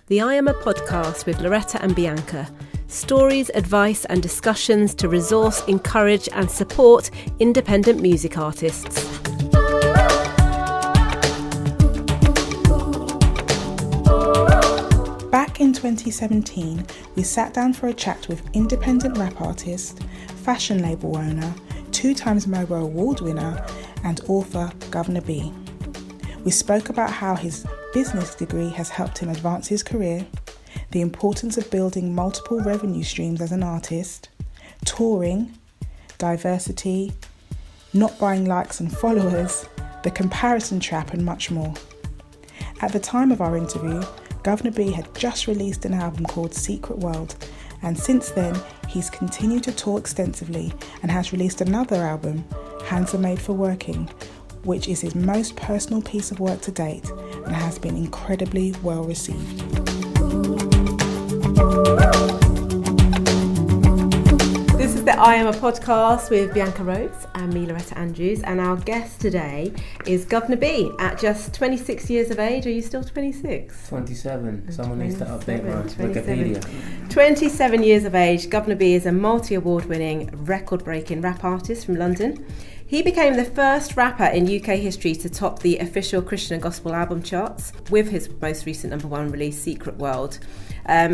the IAIMA podcast with Loretta and Bianca. Stories, advice and discussions to resource, encourage and support independent music artists. Back in 2017, we sat down for a chat with independent rap artist, fashion label owner, 2 times MOBO award winner and author Guvna B. We spoke about how his business degree has helped him advance his career, the importance of building multiple revenue streams as an artist, touring, diversity, not buying likes and followers, the comparison trap and much more. At the time of our interview, Guvna B had just released an album called Secret World, and since then he's continued to tour extensively and has released another album, Hands Are Made for Working, which is his most personal piece of work to date and has been incredibly well received. This is the IAIMA podcast with Bianca Rhodes and me, Loretta Andrews, and our guest today is Guvna B at just 26 years of age. Are you still 26? 27. Someone needs to update my Wikipedia. 27 years of age, Guvna B is a multi-award winning, record-breaking rap artist from London. He became the first rapper in UK history to top the official Christian and Gospel album charts with his most recent #1 release, Secret World,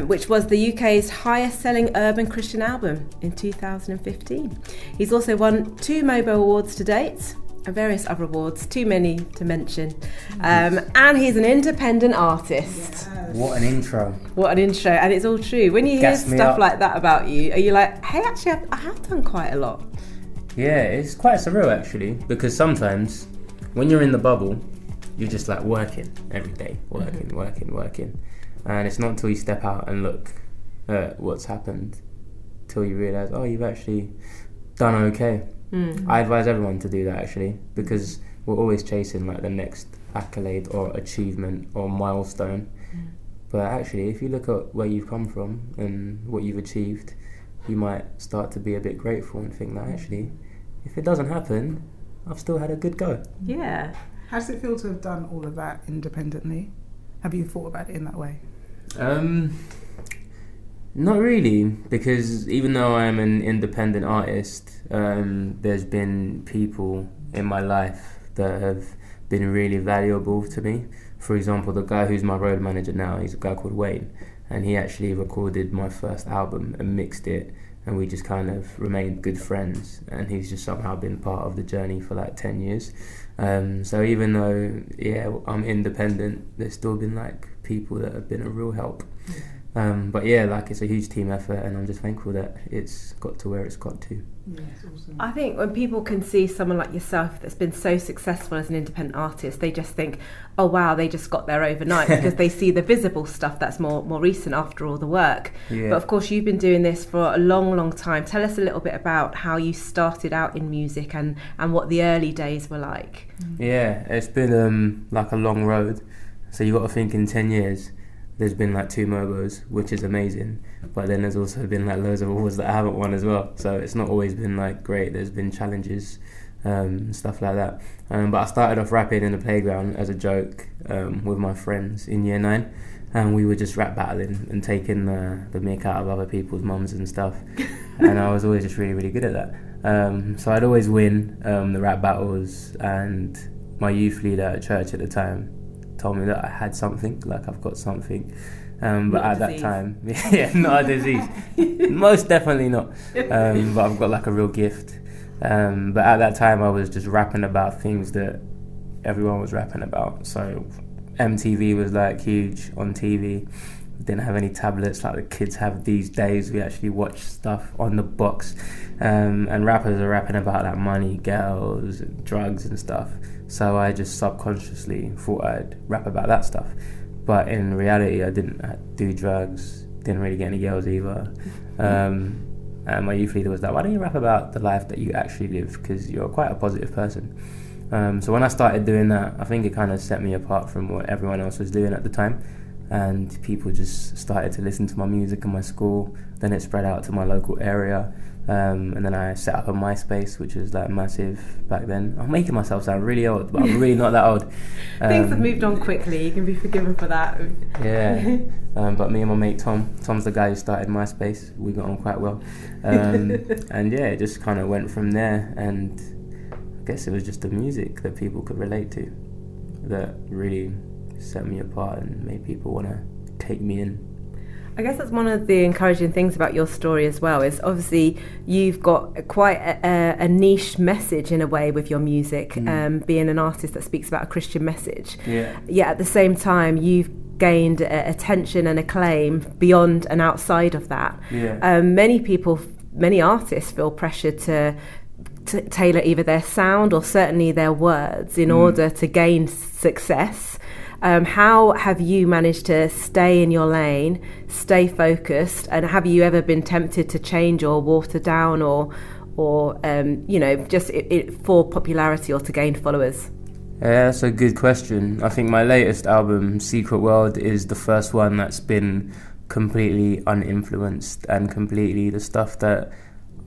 which was the UK's highest selling urban Christian album in 2015. He's also won 2 MOBO awards to date and various other awards, too many to mention. And he's an independent artist. Yes. What an intro. What an intro, and it's all true. When you hear stuff like that about you, are you like, hey, actually, I have done quite a lot? Yeah, it's quite surreal actually, because sometimes when you're in the bubble, you're just like working every day, working. And it's not until you step out and look at what's happened till you realise, oh, you've actually done okay. I advise everyone to do that actually, because we're always chasing like the next accolade or achievement or milestone. But actually, if you look at where you've come from and what you've achieved, you might start to be a bit grateful and think that actually, if it doesn't happen, I've still had a good go. Yeah. How does it feel to have done all of that independently? Have you thought about it in that way? Not really, because even though I'm an independent artist, there's been people in my life that have been really valuable to me. For example, the guy who's my road manager now, he's a guy called Wayne, and he actually recorded my first album and mixed it, and we just kind of remained good friends, and he's just somehow been part of the journey for like 10 years. So even though, I'm independent, there's still been like people that have been a real help. But yeah, like it's a huge team effort, and I'm just thankful that it's got to where it's got to. Yeah, it's awesome. I think when people can see someone like yourself that's been so successful as an independent artist, they just think, oh wow, they just got there overnight, because they see the visible stuff that's more recent after all the work. Yeah. But of course you've been doing this for a long time. Tell us a little bit about how you started out in music and what the early days were like. Yeah, it's been like a long road. So you got to think in 10 years, there's been like 2 MOBOs, which is amazing, but then there's also been like loads of awards that I haven't won as well, so it's not always been like great. There's been challenges, stuff like that, but I started off rapping in the playground as a joke with my friends in year 9, and we were just rap battling and taking the mick out of other people's mums and stuff, and I was always just really good at that. So I'd always win the rap battles, and my youth leader at church at the time told me that I had something, like I've got something, but at that time, not a disease, most definitely not, but I've got like a real gift. But at that time I was just rapping about things that everyone was rapping about. So MTV was like huge on TV. We didn't have any tablets like the kids have these days. We actually watched stuff on the box, and rappers are rapping about like money, girls, and drugs and stuff. So I just subconsciously thought I'd rap about that stuff. But in reality, I didn't do drugs, didn't really get any girls either. And my youth leader was like, why don't you rap about the life that you actually live? Because you're quite a positive person. So when I started doing that, I think it kind of set me apart from what everyone else was doing at the time. And people just started to listen to my music in my school. Then it spread out to my local area. And then I set up a MySpace, which was like massive back then. I'm making myself sound really old, but I'm really not that old. Things have moved on quickly. You can be forgiven for that. Yeah. But me and my mate Tom's the guy who started MySpace. We got on quite well. And yeah, it just kind of went from there. And I guess it was just the music that people could relate to that really set me apart and made people want to take me in. I guess that's one of the encouraging things about your story as well, is obviously you've got quite a niche message in a way with your music, being an artist that speaks about a Christian message. Yeah. Yet at the same time, you've gained attention and acclaim beyond and outside of that. Yeah. Many artists feel pressured to tailor either their sound or certainly their words in order to gain success. How have you managed to stay in your lane, stay focused, and have you ever been tempted to change or water down or just for popularity or to gain followers? Yeah, that's a good question. I think my latest album, Secret World, is the first one that's been completely uninfluenced and completely the stuff that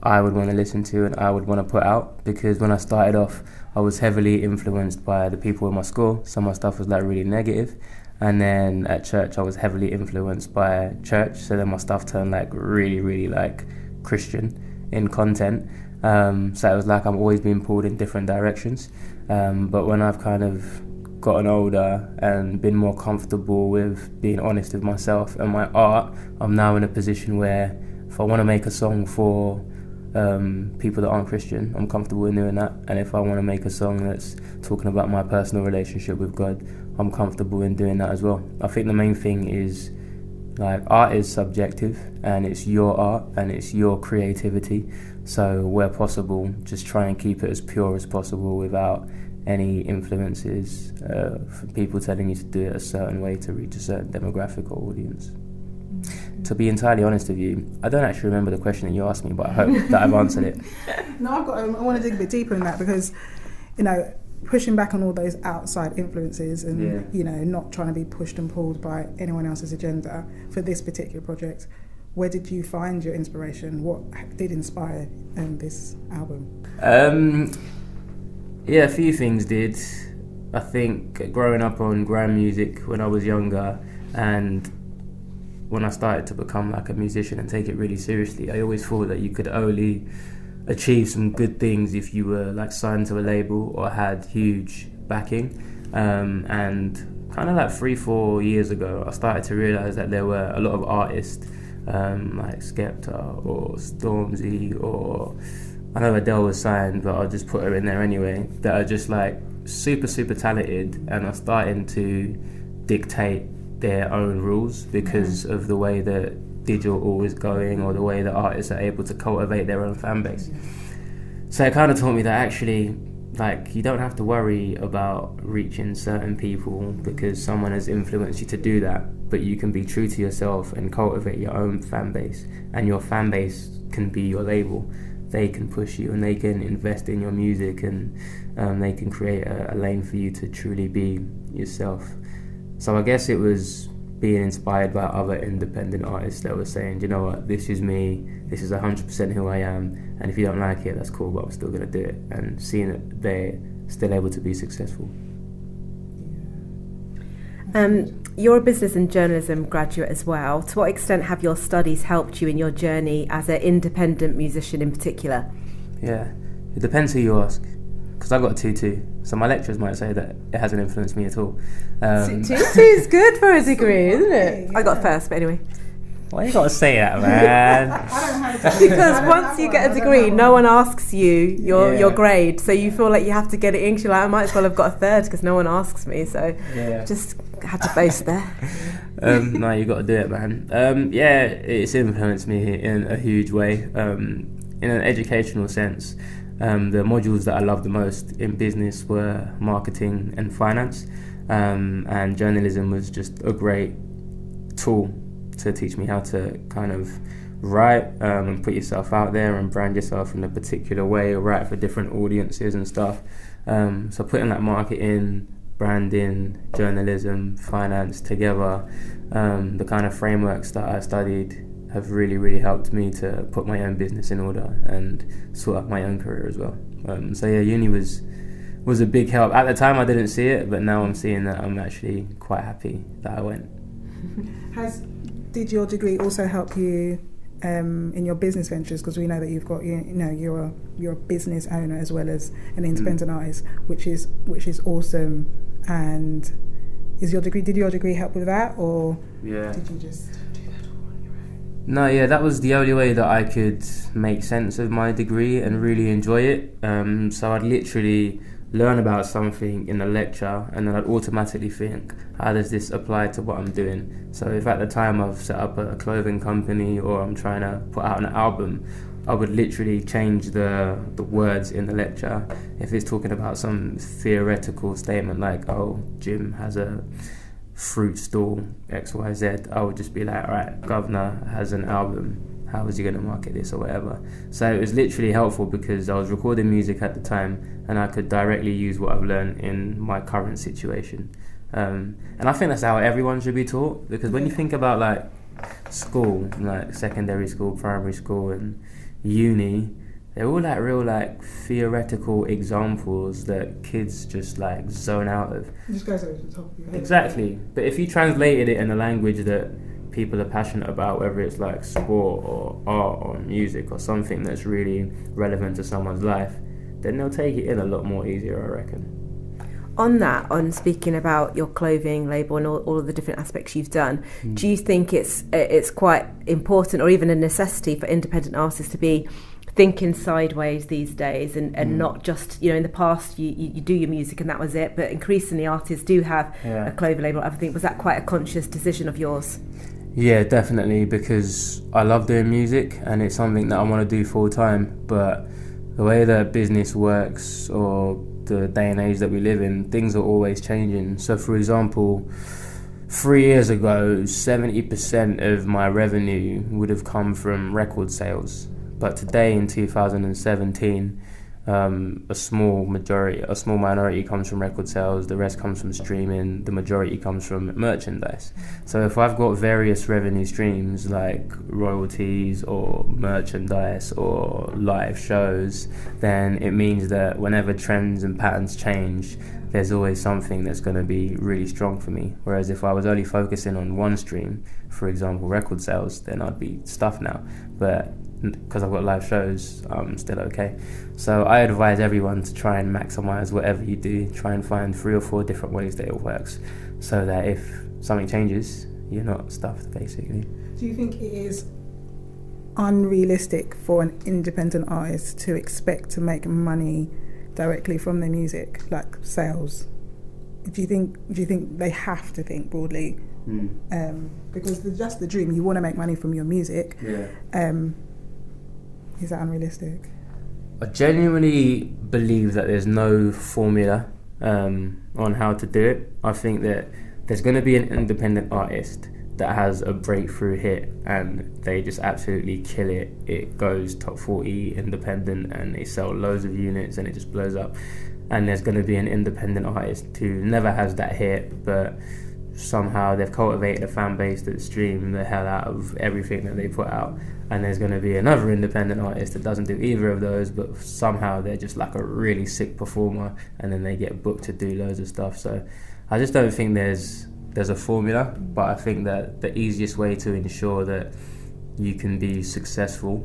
I would want to listen to and I would want to put out, because when I started off I was heavily influenced by the people in my school. Some of my stuff was like really negative, and then at church I was heavily influenced by church, so then my stuff turned like really, really like Christian in content. So it was like I'm always being pulled in different directions, but when I've kind of gotten older and been more comfortable with being honest with myself and my art, I'm now in a position where if I want to make a song for people that aren't Christian, I'm comfortable in doing that. And if I want to make a song that's talking about my personal relationship with God, I'm comfortable in doing that as well. I think the main thing is, like, art is subjective and it's your art and it's your creativity. So where possible, just try and keep it as pure as possible without any influences from people telling you to do it a certain way to reach a certain demographic or audience. To be entirely honest with you, I don't actually remember the question that you asked me, but I hope that I've answered it. No, I want to dig a bit deeper in that, because, pushing back on all those outside influences and, not trying to be pushed and pulled by anyone else's agenda for this particular project. Where did you find your inspiration? What did inspire this album? A few things did. I think growing up on grime music when I was younger, and when I started to become like a musician and take it really seriously, I always thought that you could only achieve some good things if you were like signed to a label or had huge backing. And kind of like 3-4 years ago, I started to realise that there were a lot of artists like Skepta or Stormzy, or I know Adele was signed, but I'll just put her in there anyway, that are just like super, super talented and are starting to dictate their own rules because of the way that digital is going, or the way that artists are able to cultivate their own fan base. So it kind of taught me that actually, like, you don't have to worry about reaching certain people because someone has influenced you to do that, but you can be true to yourself and cultivate your own fan base, and your fan base can be your label. They can push you and they can invest in your music, and they can create a lane for you to truly be yourself. So I guess it was being inspired by other independent artists that were saying, you know what, this is me, this is 100% who I am, and if you don't like it, that's cool, but I'm still going to do it, and seeing that they're still able to be successful. You're a business and journalism graduate as well. To what extent have your studies helped you in your journey as an independent musician in particular? Yeah, it depends who you ask. Because I got a 2-2, so my lecturers might say that it hasn't influenced me at all. 2-2 is good for a degree, isn't it? I got first, but anyway. Why you gotta say that, man? Because once you get a degree, no one asks you your grade, so you feel like you have to get it in. You're like, I might as well have got a third because no one asks me. So just had to boast there. No, you got to do it, man. It's influenced me in a huge way. In an educational sense, the modules that I loved the most in business were marketing and finance, and journalism was just a great tool to teach me how to kind of write and put yourself out there and brand yourself in a particular way, or write for different audiences and stuff. So putting like marketing, branding, journalism, finance together, the kind of frameworks that I studied have really, really helped me to put my own business in order and sort out my own career as well. Uni was was a big help. At the time I didn't see it, but now I'm seeing that. I'm actually quite happy that I went. Did your degree also help you in your business ventures? Because we know that you've got, you're a business owner as well as an independent artist, which is awesome. And did your degree help with that, or did you just do that all on your own? No, yeah, that was the only way that I could make sense of my degree and really enjoy it. So I'd literally learn about something in a lecture, and then I'd automatically think, how does this apply to what I'm doing? So if at the time I've set up a clothing company or I'm trying to put out an album, I would literally change the words in the lecture. If it's talking about some theoretical statement like, oh, Jim has a fruit stall, XYZ, I would just be like, all right, Governor has an album, how is he going to market this or whatever? So it was literally helpful because I was recording music at the time and I could directly use what I've learned in my current situation. And I think that's how everyone should be taught, because when you think about like school, like secondary school, primary school and uni, they're all like real like theoretical examples that kids just like zone out of. It just goes over the top of your head. Exactly. But if you translated it in a language that people are passionate about, whether it's like sport or art or music or something that's really relevant to someone's life, then they'll take it in a lot more easier, I reckon. On speaking about your clothing label and all of the different aspects you've done, do you think it's quite important or even a necessity for independent artists to be thinking sideways these days and not just, in the past you do your music and that was it, but increasingly artists do have a clothing label and everything. Was that quite a conscious decision of yours? Yeah, definitely, because I love doing music and it's something that I want to do full time, but the way that business works or the day and age that we live in, things are always changing. So for example, 3 years ago, 70% of my revenue would have come from record sales. But today in 2017, a small minority comes from record sales, the rest comes from streaming, the majority comes from merchandise. So if I've got various revenue streams like royalties or merchandise or live shows, then it means that whenever trends and patterns change, there's always something that's going to be really strong for me. Whereas if I was only focusing on one stream, for example record sales, then I'd be stuffed now. But because I've got live shows, I'm still okay. So I advise everyone to try and maximize whatever you do. Try and find 3 or 4 different ways that it works, so that if something changes, you're not stuffed, basically. Do you think it is unrealistic for an independent artist to expect to make money directly from their music, like sales? Do you think they have to think broadly? Because that's the dream. You want to make money from your music. Is that unrealistic? I genuinely believe that there's no formula on how to do it. I think that there's going to be an independent artist that has a breakthrough hit and they just absolutely kill it. It goes top 40 independent and they sell loads of units and it just blows up. And there's going to be an independent artist who never has that hit, but somehow they've cultivated a fan base that stream the hell out of everything that they put out. And there's going to be another independent artist that doesn't do either of those, but somehow they're just like a really sick performer and then they get booked to do loads of stuff. So I just don't think there's a formula, but I think that the easiest way to ensure that you can be successful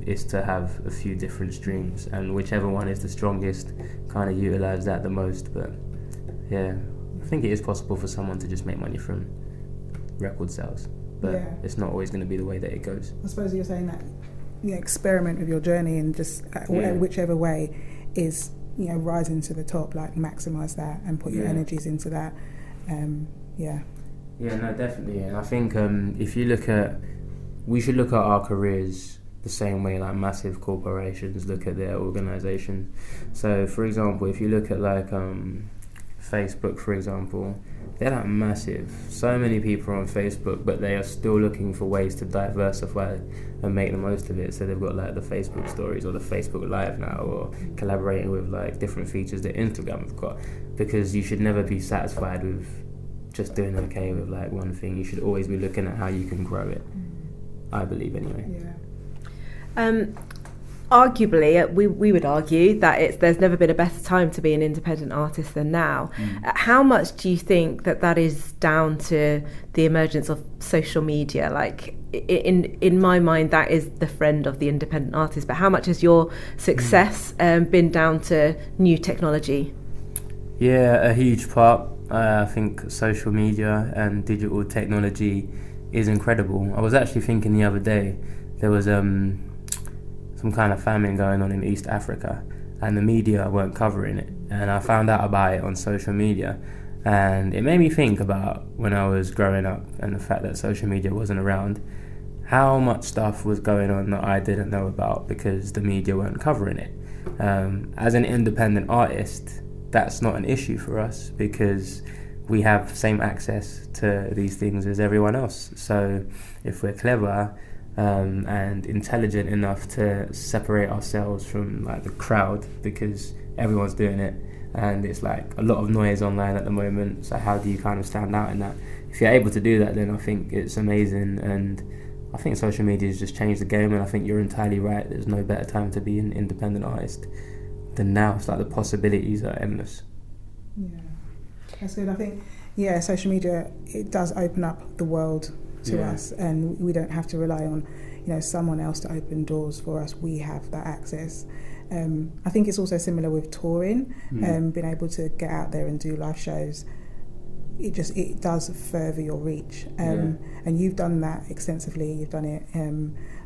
is to have a few different streams, and whichever one is the strongest, kind of utilize that the most. But yeah, I think it is possible for someone to just make money from record sales, but it's not always going to be the way that it goes. I suppose you're saying that experiment with your journey and just whichever way is rising to the top, like maximize that and put your energies into that. Yeah, no, definitely. And I think we should look at our careers the same way like massive corporations look at their organization. So for example, if you look at like Facebook, for example, they're like massive. So many people are on Facebook, but they are still looking for ways to diversify and make the most of it. So they've got like the Facebook stories or the Facebook Live now, or collaborating with like different features that Instagram have got, because you should never be satisfied with just doing okay with like one thing. You should always be looking at how you can grow it, I believe anyway. arguably, we would argue that there's never been a better time to be an independent artist than now. How much do you think that is down to the emergence of social media? Like, in my mind, that is the friend of the independent artist. But how much has your success been down to new technology? Yeah, a huge part. I think social media and digital technology is incredible. I was actually thinking the other day, there was some kind of famine going on in East Africa, and the media weren't covering it. And I found out about it on social media, and it made me think about when I was growing up and the fact that social media wasn't around, how much stuff was going on that I didn't know about because the media weren't covering it. As an independent artist, that's not an issue for us because we have same access to these things as everyone else. So if we're clever and intelligent enough to separate ourselves from like the crowd, because everyone's doing it and it's like a lot of noise online at the moment, so how do you kind of stand out in that? If you're able to do that, then I think it's amazing. And I think social media has just changed the game, and I think you're entirely right, there's no better time to be an independent artist than now. It's like the possibilities are endless. Yeah, that's good. I think, social media, it does open up the world to us, and we don't have to rely on, someone else to open doors for us. We have that access. I think it's also similar with touring, being able to get out there and do live shows. It does further your reach, and you've done that extensively. You've done it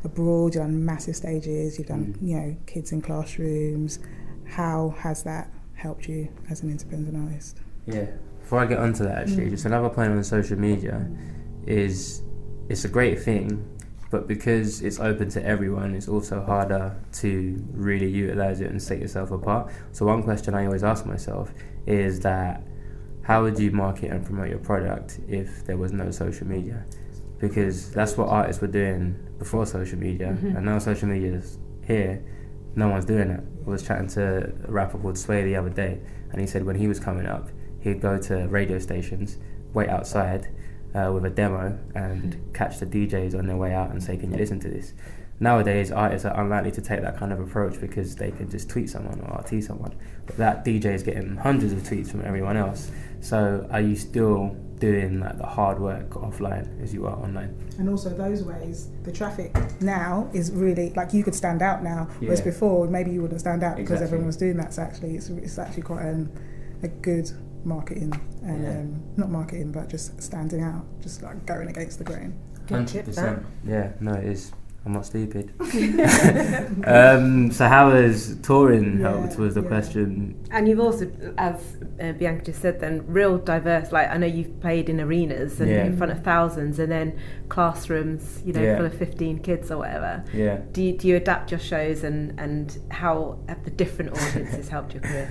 abroad. You've done massive stages. You've done kids in classrooms. How has that helped you as an independent artist? Yeah, before I get onto that, actually, just another point on social media is it's a great thing, but because it's open to everyone, it's also harder to really utilize it and set yourself apart. So one question I always ask myself is that how would you market and promote your product if there was no social media? Because that's what artists were doing before social media, and now social media is here, no one's doing it. I was chatting to a rapper called Sway the other day, and he said when he was coming up, he'd go to radio stations, wait outside with a demo and catch the DJs on their way out and say, can you listen to this? Nowadays, artists are unlikely to take that kind of approach because they can just tweet someone or RT someone. But that DJ is getting hundreds of tweets from everyone else. So are you still doing like the hard work offline as you are online? And also those ways, the traffic now is really, like, you could stand out now, whereas before maybe you wouldn't stand out because everyone was doing that. So actually it's actually quite a good marketing and not marketing, but just standing out, just like going against the grain. 100%. Yeah, no, it is. I'm not stupid. So how has touring helped was the question. And you've also, as Bianca just said then, real diverse, like I know you've played in arenas and in front of thousands, and then classrooms, full of 15 kids or whatever. Yeah. Do you adapt your shows, and how have the different audiences helped your career?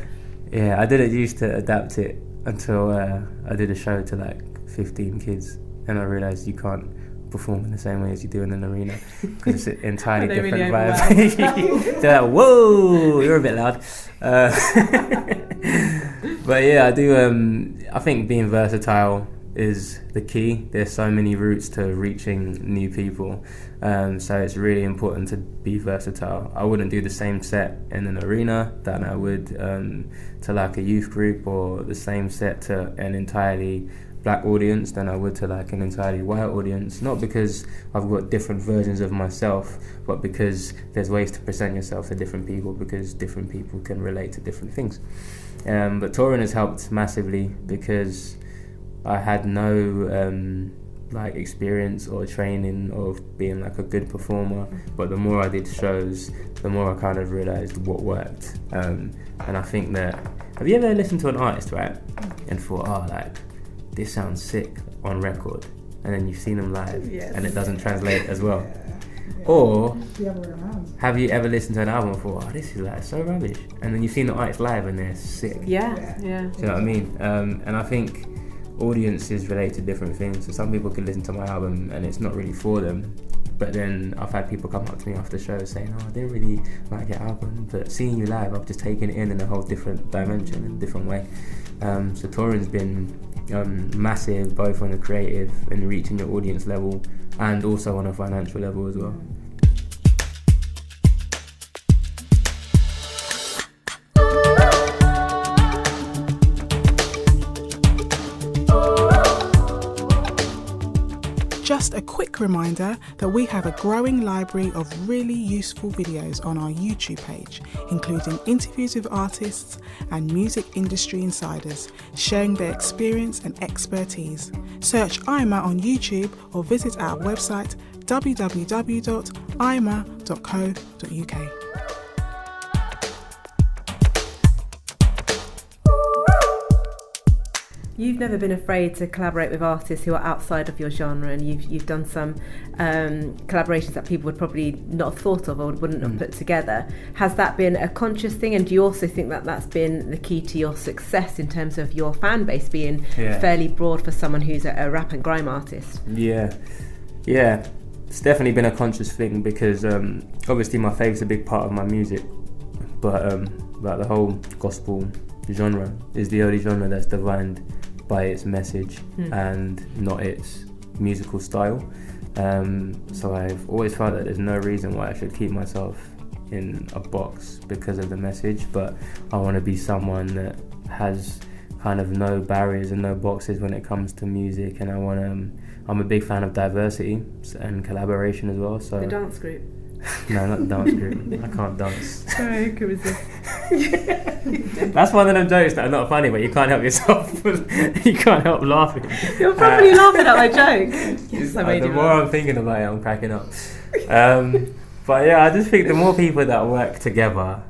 Yeah, I didn't used to adapt it until I did a show to like 15 kids, and I realised you can't perform in the same way as you do in an arena because it's entirely different really vibes. They're like, whoa, you're a bit loud. But yeah, I do. I think being versatile is the key. There's so many routes to reaching new people, so it's really important to be versatile. I wouldn't do the same set in an arena that I would to like a youth group, or the same set to an entirely black audience than I would to like an entirely white audience. Not because I've got different versions of myself, but because there's ways to present yourself to different people, because different people can relate to different things. But touring has helped massively because I had no like experience or training of being like a good performer, but the more I did shows, the more I kind of realised what worked. And I think that, have you ever listened to an artist, right, and thought, like, this sounds sick on record, and then you've seen them live and it doesn't translate as well? Or have you ever listened to an album and thought, this is like so rubbish, and then you've seen the artist live and they're sick? Do you know what I mean? And I think audiences relate to different things. So some people can listen to my album and it's not really for them, but then I've had people come up to me after the show saying, I didn't really like your album, but seeing you live, I've just taken it in a whole different dimension, in a different way. So touring's been massive, both on the creative and reaching your audience level, and also on a financial level as well. Just a quick reminder that we have a growing library of really useful videos on our YouTube page, including interviews with artists and music industry insiders sharing their experience and expertise. Search IAIMA on YouTube or visit our website www.iaima.co.uk. You've never been afraid to collaborate with artists who are outside of your genre, and you've done some collaborations that people would probably not have thought of or wouldn't have put together. Has that been a conscious thing, and do you also think that that's been the key to your success in terms of your fan base being fairly broad for someone who's a rap and grime artist? Yeah, it's definitely been a conscious thing because obviously my faith's a big part of my music, but like the whole gospel genre is the only genre that's defined by its message and not its musical style. So I've always felt that there's no reason why I should keep myself in a box because of the message, but I want to be someone that has kind of no barriers and no boxes when it comes to music, and I'm a big fan of diversity and collaboration as well. So the dance group? No, not the dance group. I can't dance. Sorry, who could resist? That's one of them jokes that are not funny, but you can't help yourself. You can't help laughing. You're probably laughing at my joke. Yes, I made the more I'm thinking about it, I'm cracking up. But yeah, I just think the more people that work together,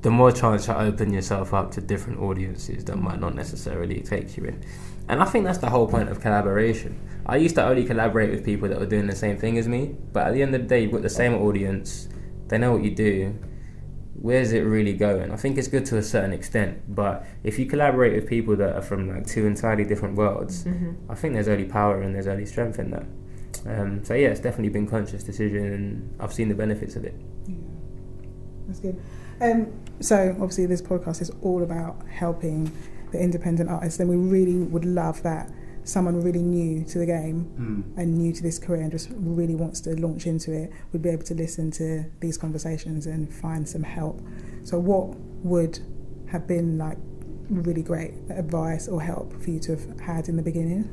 the more chance you open yourself up to different audiences that might not necessarily take you in. And I think that's the whole point of collaboration. I used to only collaborate with people that were doing the same thing as me, but at the end of the day, you've got the same audience, they know what you do. Where's it really going? I think it's good to a certain extent, but if you collaborate with people that are from like two entirely different worlds, I think there's only power and there's only strength in that. So yeah, it's definitely been a conscious decision, and I've seen the benefits of it. Yeah, that's good. So obviously this podcast is all about helping the independent artists, and we really would love that someone really new to the game and new to this career and just really wants to launch into it would be able to listen to these conversations and find some help. So what would have been like really great advice or help for you to have had in the beginning?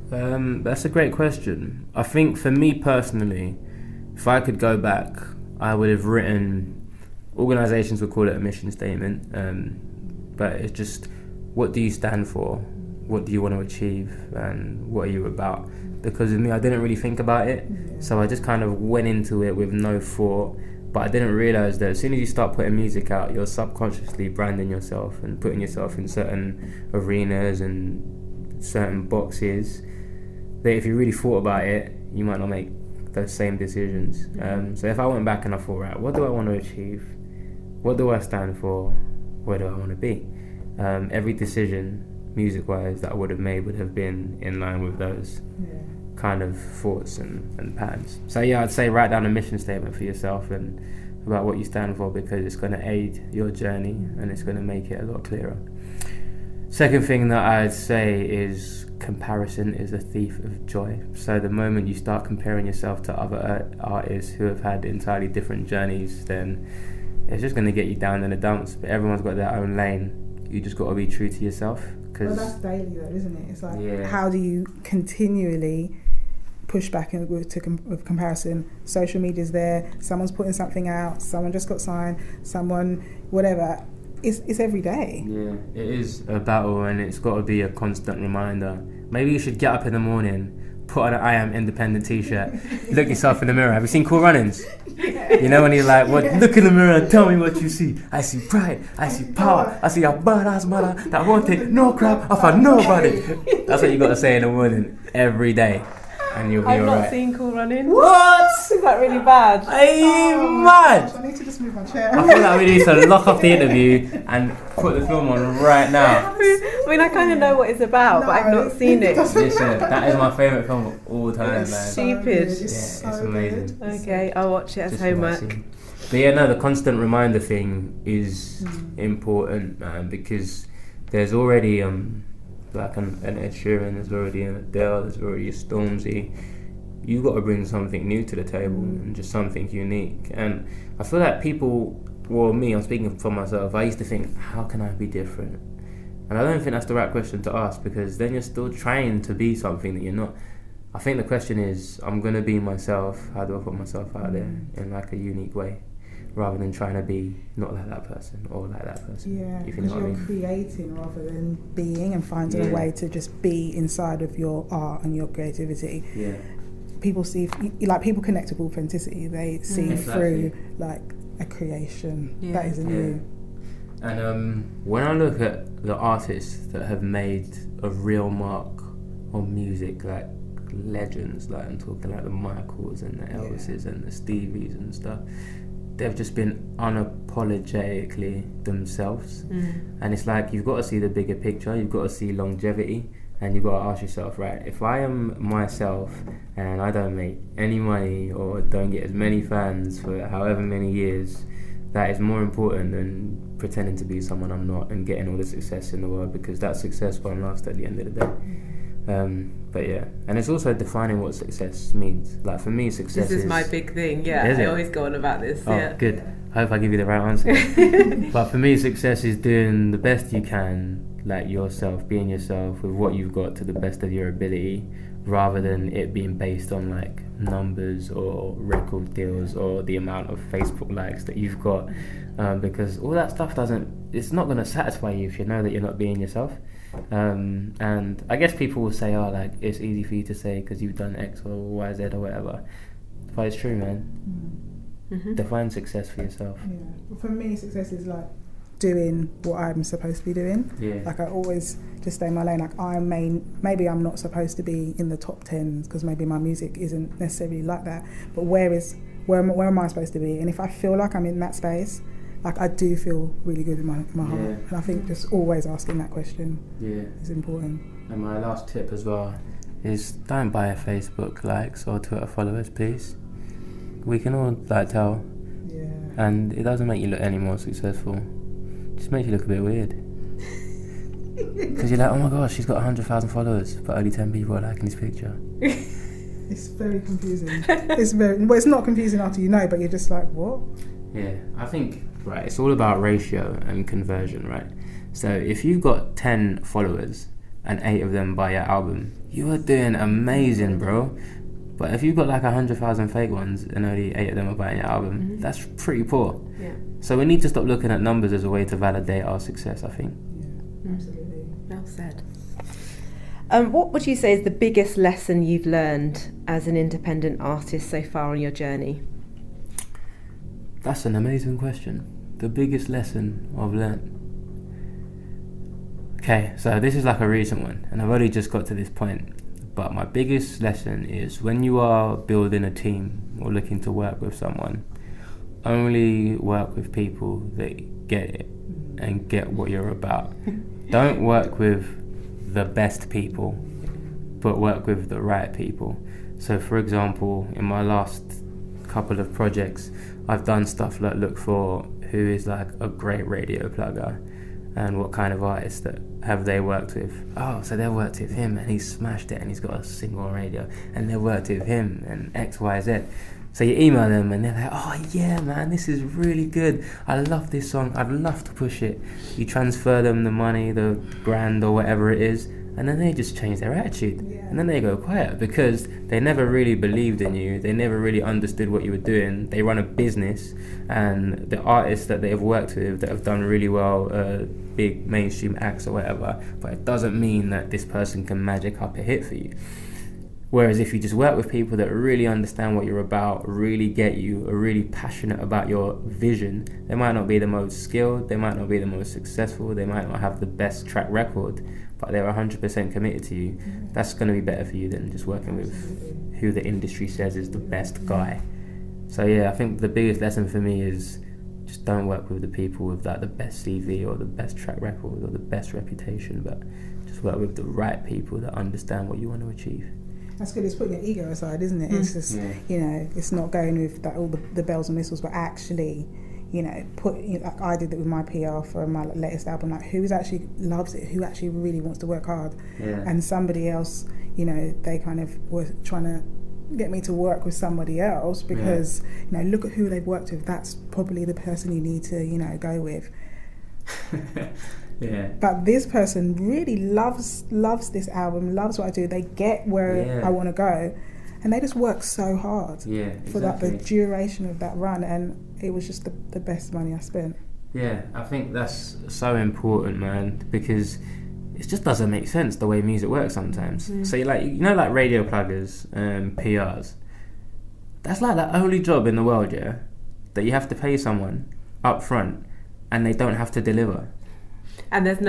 That's a great question. I think for me personally, if I could go back, I would have written, organisations would call it a mission statement, but it's just, what do you stand for? What do you want to achieve? And what are you about? Because with me, I didn't really think about it. So I just kind of went into it with no thought. But I didn't realise that as soon as you start putting music out, you're subconsciously branding yourself and putting yourself in certain arenas and certain boxes that if you really thought about it, you might not make those same decisions. So if I went back and I thought, right, what do I want to achieve? What do I stand for? Where do I want to be? Every decision, music-wise, that I would have made would have been in line with those kind of thoughts and patterns. So yeah, I'd say write down a mission statement for yourself and about what you stand for, because it's going to aid your journey and it's going to make it a lot clearer. Second thing that I'd say is comparison is a thief of joy. So the moment you start comparing yourself to other artists who have had entirely different journeys, then it's just going to get you down in the dumps. But everyone's got their own lane. You just got to be true to yourself. Well, that's daily though, isn't it? It's like, how do you continually push back with comparison? Social media's there, someone's putting something out, someone just got signed, someone, whatever. It's every day. Yeah, it is a battle, and it's got to be a constant reminder. Maybe you should get up in the morning, put on an I Am Independent t-shirt, look yourself in the mirror. Have you seen Cool Runnings? You know, when you're like, what? Look in the mirror and tell me what you see. I see pride, I see power, I see a badass mother that won't take no crap off of nobody. That's what you got to say in the morning every day, and you'll be alright. I've not seen Cool Runnings. What? Is that really bad? Are you mad? I need to just move my chair. I feel like we need to lock off the interview and put the film on right now. I mean, I kind of know what it's about, but I've not seen it. Listen, that is my favourite film of all time, man. Stupid. It's amazing. Okay, I'll watch it as homework. But yeah, no, the constant reminder thing is important, because there's already like an Ed Sheeran, there's already an Adele, there's already a Stormzy. You've got to bring something new to the table and just something unique. And I feel like people, well, me, I'm speaking for myself, I used to think, how can I be different? And I don't think that's the right question to ask, because then you're still trying to be something that you're not. I think the question is, I'm going to be myself. How do I put myself out there in like a unique way, rather than trying to be not like that person or like that person? Yeah, if you because know what I you're mean. creating rather than being, and finding a way to just be inside of your art and your creativity. Yeah. People see, people connect with authenticity. They see through like a creation that isn't you. And when I look at the artists that have made a real mark on music, like legends, like I'm talking like the Michaels and the Elvises and the Stevies and stuff, they've just been unapologetically themselves. And it's like, you've got to see the bigger picture, you've got to see longevity, and you've got to ask yourself, right, if I am myself and I don't make any money or don't get as many fans for however many years, that is more important than pretending to be someone I'm not and getting all the success in the world, because that success won't last at the end of the day. But yeah, and it's also defining what success means. Like for me, success is my big thing. Yeah, I always go on about this. Oh, good. I hope I give you the right answer. But for me, success is doing the best you can, like yourself, being yourself with what you've got to the best of your ability, rather than it being based on like numbers or record deals or the amount of Facebook likes that you've got, because all that stuff it's not going to satisfy you if you know that you're not being yourself. And I guess people will say, oh, like, it's easy for you to say because you've done X or Y, Z or whatever, but it's true, man. Define success for yourself. Well, for me, success is like doing what I'm supposed to be doing. Like I always just stay in my lane. Like maybe I'm not supposed to be in the top 10s because maybe my music isn't necessarily like that, but where am I supposed to be? And if I feel like I'm in that space, like I do feel really good in my heart. And I think just always asking that question is important. And my last tip as well is, don't buy Facebook likes or Twitter followers, please. We can all like tell, and it doesn't make you look any more successful. It just makes you look a bit weird. Because you're like, oh my gosh, she's got 100,000 followers, but only 10 people are liking this picture. It's very confusing. It's not confusing after you know, but you're just like, what? Yeah, I think, right, it's all about ratio and conversion, right? So if you've got 10 followers and 8 of them buy your album, you are doing amazing, bro. But if you've got like 100,000 fake ones and only 8 of them are buying your album, that's pretty poor. So we need to stop looking at numbers as a way to validate our success, I think. Absolutely. Well said. What would you say is the biggest lesson you've learned as an independent artist so far on your journey? That's an amazing question. The biggest lesson I've learned. Okay, so this is like a recent one, and I've only just got to this point. But my biggest lesson is, when you are building a team or looking to work with someone, only work with people that get it and get what you're about. Don't work with the best people, but work with the right people. So for example, in my last couple of projects, I've done stuff like look for who is like a great radio plugger and what kind of artists that have they worked with. Oh, so they worked with him and he's smashed it and he's got a single on radio, and they worked with him and X, Y, Z. So you email them and they're like, oh yeah man, this is really good, I love this song, I'd love to push it. You transfer them the money, the grand or whatever it is, and then they just change their attitude. And then they go quiet because they never really believed in you, they never really understood what you were doing. They run a business, and the artists that they have worked with that have done really well, big mainstream acts or whatever, but it doesn't mean that this person can magic up a hit for you. Whereas if you just work with people that really understand what you're about, really get you, are really passionate about your vision, they might not be the most skilled, they might not be the most successful, they might not have the best track record, but they're 100% committed to you. That's going to be better for you than just working with who the industry says is the best guy. So yeah, I think the biggest lesson for me is just don't work with the people with like the best CV or the best track record or the best reputation, but just work with the right people that understand what you want to achieve. That's good. It's putting your ego aside, isn't it? It's just, you know, it's not going with that, all the bells and whistles, but actually, you know, like I did it with my PR for my latest album. Like, who actually loves it? Who actually really wants to work hard? And somebody else, you know, they kind of were trying to get me to work with somebody else because, you know, look at who they've worked with. That's probably the person you need to, you know, go with. Yeah. But this person really loves this album, loves what I do. They get where I want to go, and they just work so hard for the duration of that run, and it was just the best money I spent. Yeah, I think that's so important, man, because it just doesn't make sense the way music works sometimes. So you like radio pluggers and PRs. That's like the only job in the world, that you have to pay someone up front and they don't have to deliver. And there's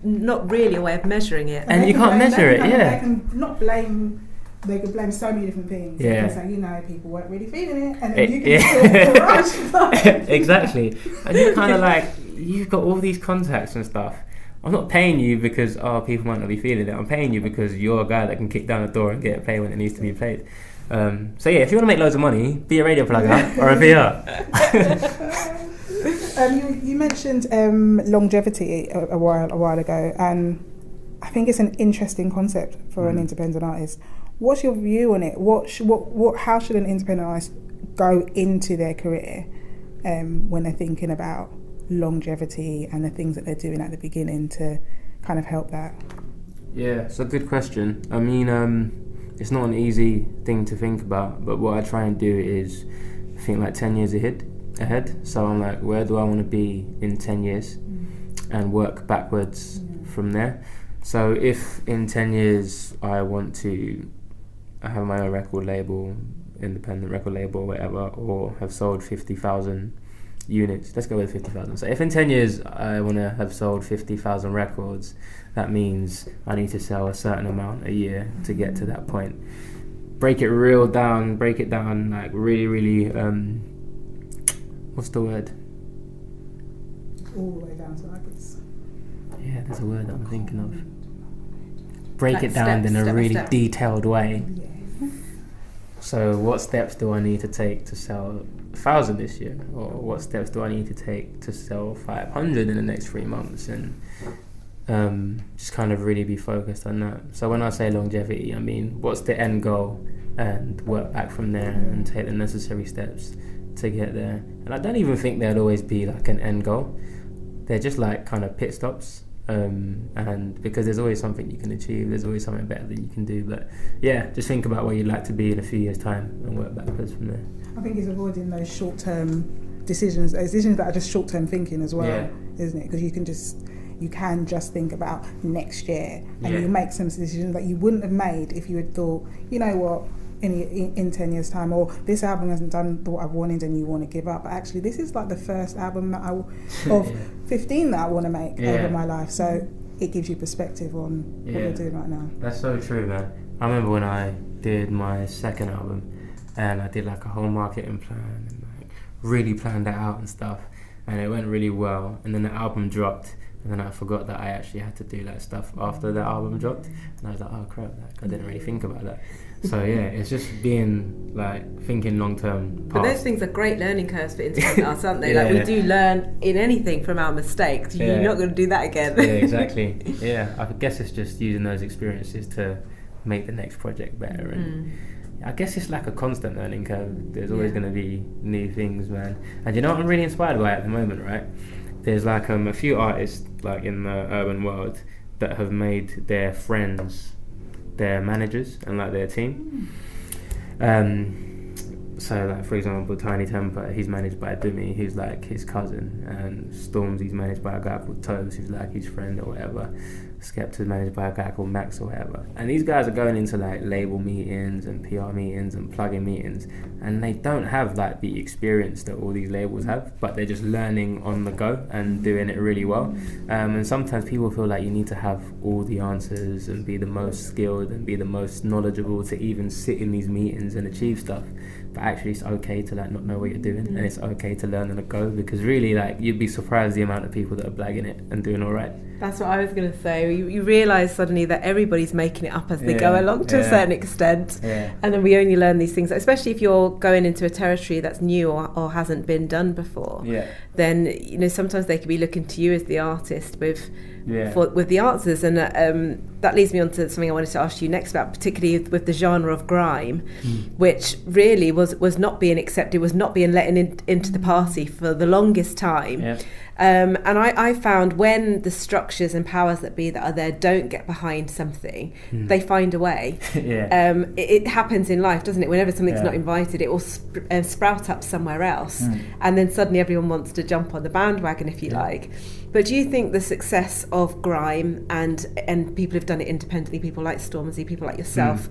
not really a way of measuring it. And you can't measure it, They can not blame. They could blame so many different things. Yeah. They can say, people weren't really feeling it, and then you can still Exactly. And you're kind of like, you've got all these contacts and stuff. I'm not paying you because people might not be feeling it. I'm paying you because you're a guy that can kick down the door and get it played when it needs to be played. So if you want to make loads of money, be a radio plugger or a PR. You mentioned longevity a while ago, and I think it's an interesting concept for an independent artist. What's your view on it? How should an independent artist go into their career when they're thinking about longevity and the things that they're doing at the beginning to kind of help that? Yeah, it's a good question. I mean, it's not an easy thing to think about, but what I try and do is think like 10 years ahead. So I'm like, where do I want to be in 10 years? And work backwards from there. So if in 10 years I want to have my own record label, independent record label or whatever, or have sold 50,000 units, let's go with 50,000. So if in 10 years I want to have sold 50,000 records, that means I need to sell a certain amount a year to get to that point. Break it down like really, really, what's the word? All the way down to like it's... Yeah, there's a word that I'm thinking of. Break it down in a really detailed way. Yeah. So what steps do I need to take to sell 1,000 this year? Or what steps do I need to take to sell 500 in the next 3 months? And just kind of really be focused on that. So when I say longevity, I mean, what's the end goal? And work back from there and take the necessary steps to get there. And I don't even think there'd always be like an end goal. They're just like kind of pit stops. And because there's always something you can achieve, there's always something better that you can do. But yeah, just think about where you'd like to be in a few years' time and work backwards from there. I think it's avoiding those short-term decisions that are just short-term thinking as well, isn't it? Because you can just think about next year, and you make some decisions that you wouldn't have made if you had thought, you know what, in 10 years' time, or this album hasn't done what I wanted and you want to give up. But actually, this is like the first album that of 15 that I want to make over my life. So it gives you perspective on what you're doing right now. That's so true, man. I remember when I did my second album, and I did like a whole marketing plan and like really planned that out and stuff, and it went really well. And then the album dropped. And then I forgot that I actually had to do that stuff after the album dropped. And I was like, oh crap, I didn't really think about that. So yeah, it's just being like thinking long term. But those things are great learning curves for independent artists, aren't they? Like we do learn in anything from our mistakes. You're not going to do that again. Yeah, exactly. Yeah, I guess it's just using those experiences to make the next project better. And I guess it's like a constant learning curve. There's always going to be new things, man. And you know what I'm really inspired by at the moment, right? There's like a few artists like in the urban world that have made their friends their managers and like their team. So like for example, Tiny Temper, he's managed by Dumi, who's like his cousin, and Stormzy's managed by a guy called Toes, who's like his friend or whatever. Skepta's managed by a guy called Max or whatever. And these guys are going into like label meetings and PR meetings and plug-in meetings, and they don't have like the experience that all these labels have, but they're just learning on the go and doing it really well. And sometimes people feel like you need to have all the answers and be the most skilled and be the most knowledgeable to even sit in these meetings and achieve stuff. But actually it's okay to like not know what you're doing, and it's okay to learn on the go, because really like you'd be surprised the amount of people that are blagging it and doing all right. That's what I was going to say. You realise suddenly that everybody's making it up as they go along to a certain extent. And then we only learn these things, especially if you're going into a territory that's new or hasn't been done before. Then, you know, sometimes they could be looking to you as the artist with the answers. And that leads me on to something I wanted to ask you next about, particularly with the genre of grime, which really was not being accepted, was not being let into the party for the longest time. And I found when the structures and powers that be that are there don't get behind something, they find a way. It happens in life, doesn't it? Whenever something's not invited, it will sprout up somewhere else. And then suddenly everyone wants to jump on the bandwagon, if you like. But do you think the success of grime and people who've done it independently, people like Stormzy, people like yourself,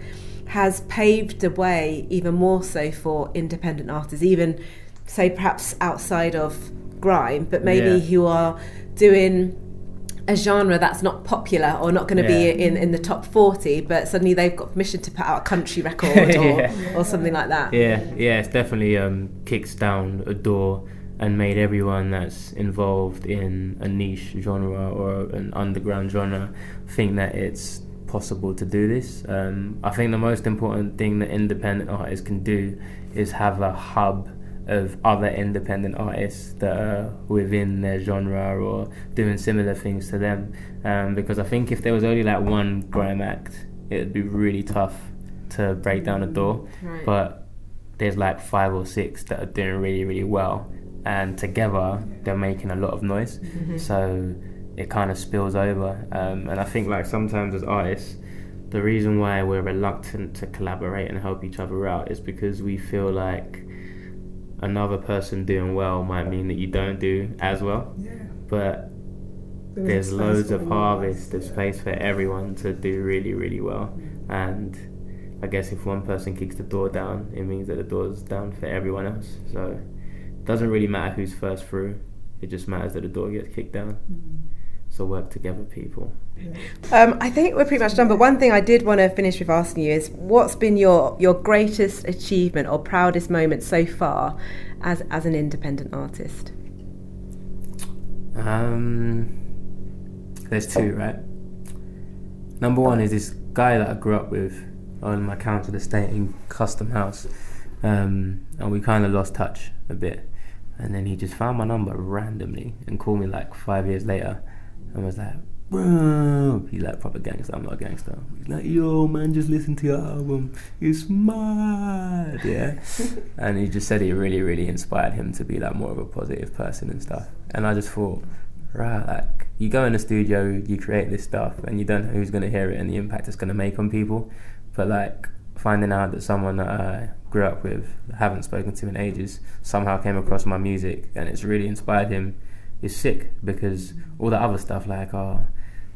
has paved the way even more so for independent artists, even, say, perhaps outside of grime, but maybe who are doing a genre that's not popular or not going to be in the top 40, but suddenly they've got permission to put out a country record or something like that. It's definitely kicks down a door and made everyone that's involved in a niche genre or an underground genre think that it's possible to do this. I think the most important thing that independent artists can do is have a hub of other independent artists that are within their genre or doing similar things to them, because I think if there was only like one grime act, it would be really tough to break down a door. But there's like 5 or 6 that are doing really, really well, and together they're making a lot of noise. So it kind of spills over, and I think like sometimes as artists, the reason why we're reluctant to collaborate and help each other out is because we feel like another person doing well might mean that you don't do as well. But there's loads of harvest, there's space for everyone to do really, really well. And I guess if one person kicks the door down, it means that the door's down for everyone else. So it doesn't really matter who's first through, it just matters that the door gets kicked down. So work together, people. I think we're pretty much done, but one thing I did want to finish with asking you is, what's been your greatest achievement or proudest moment so far as an independent artist? There's 2, right? Number 1 is this guy that I grew up with on my council estate in Custom House, and we kind of lost touch a bit, and then he just found my number randomly and called me like 5 years later and was like, bro, he's like proper gangster, I'm not a gangster. He's like, yo man, just listen to your album, it's mad, and he just said it really, really inspired him to be like more of a positive person and stuff. And I just thought, right, like you go in the studio, you create this stuff and you don't know who's going to hear it and the impact it's going to make on people, but like finding out that someone that I grew up with, haven't spoken to in ages, somehow came across my music and it's really inspired him is sick. Because all the other stuff like, oh,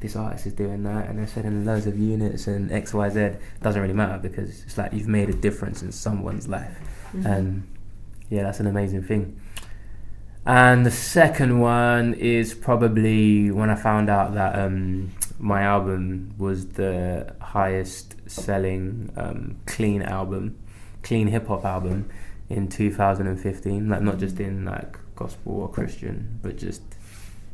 this artist is doing that and they're selling loads of units and XYZ, doesn't really matter, because it's like you've made a difference in someone's life. And that's an amazing thing. And the second one is probably when I found out that my album was the highest selling clean hip hop album in 2015, like not just in like gospel or Christian, but just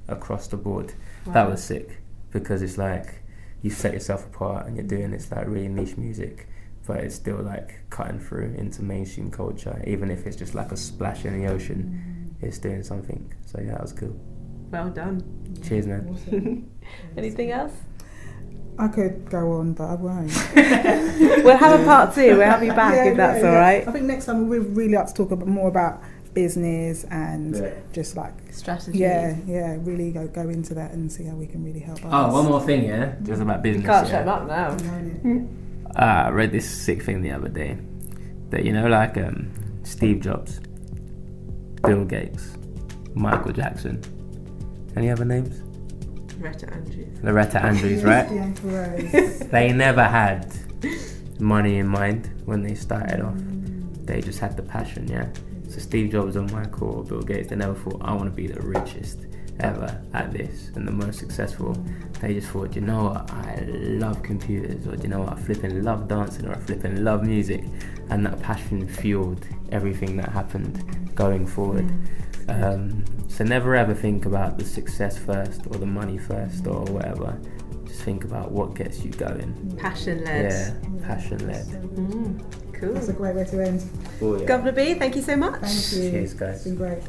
across the board. That was sick, because it's like you set yourself apart and you're doing this like really niche music, but it's still like cutting through into mainstream culture, even if it's just like a splash in the ocean, it's doing something. So that was cool. Well done. Cheers, man. Awesome. Anything else? I could go on, but I won't. We'll have a part 2. We'll have you back if that's all right. I think next time we'll really like to talk more about business and just like strategy. Really go into that and see how we can really help us. Oh, one more thing, just about business. You can't shut up now. I read this sick thing the other day that, you know, like Steve Jobs, Bill Gates, Michael Jackson, any other names? Loretta Andrews, right? They never had money in mind when they started off. They just had the passion, So Steve Jobs or Michael or Bill Gates, they never thought, I want to be the richest ever at this and the most successful. They just thought, you know what, I love computers, or you know what, I flipping love dancing, or I flipping love music, and that passion fueled everything that happened going forward. So never ever think about the success first or the money first or whatever. Just think about what gets you going. Passion-led. Passion-led. Cool. That's a great way to end. Guvna B, thank you so much. Thank you. Cheers, guys. It's been great.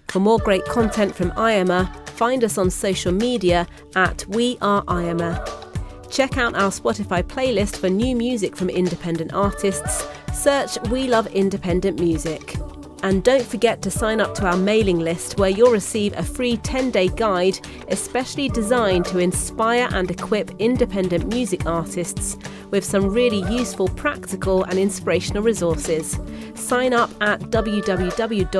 For more great content from IAIMA, find us on social media at We Are IAIMA. Check out our Spotify playlist for new music from independent artists. Search We Love Independent Music. And don't forget to sign up to our mailing list where you'll receive a free 10-day guide especially designed to inspire and equip independent music artists with some really useful practical and inspirational resources. Sign up at www.iama.co.uk.